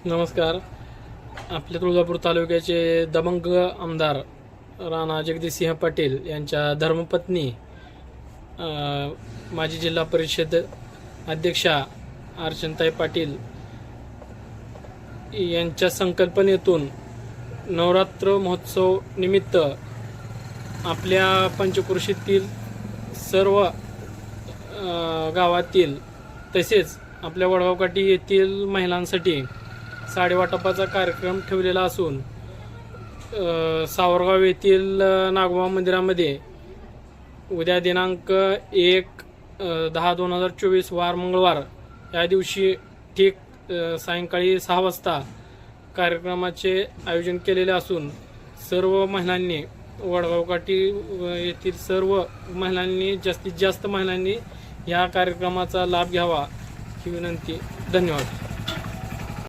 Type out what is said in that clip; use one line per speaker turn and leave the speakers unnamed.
नमस्कार. आपल्या तुळजापूर तालुक्याचे दबंग आमदार राणा जगदीशसिंह पाटील यांच्या धर्मपत्नी माजी जिल्हा परिषद अध्यक्षा अर्चनाताई पाटील यांच्या संकल्पनेतून नवरात्र महोत्सव निमित्त आपल्या पंचक्रोशीतील सर्व गावातील तसेच आपल्या वडगावकाठी येथील महिलांसाठी साडेवाटपाचा कार्यक्रम ठेवलेला असून सावरगाव येथील नागोबा मंदिरामध्ये उद्या दिनांक 1/10/2024 वार मंगळवार या दिवशी ठीक सायंकाळी 6 वाजता कार्यक्रमाचे आयोजन केलेले असून सर्व महिलांनी वडगावकाठी येथील सर्व महिलांनी जास्तीत जास्त महिलांनी या कार्यक्रमाचा लाभ घ्यावा ही विनंती. धन्यवाद.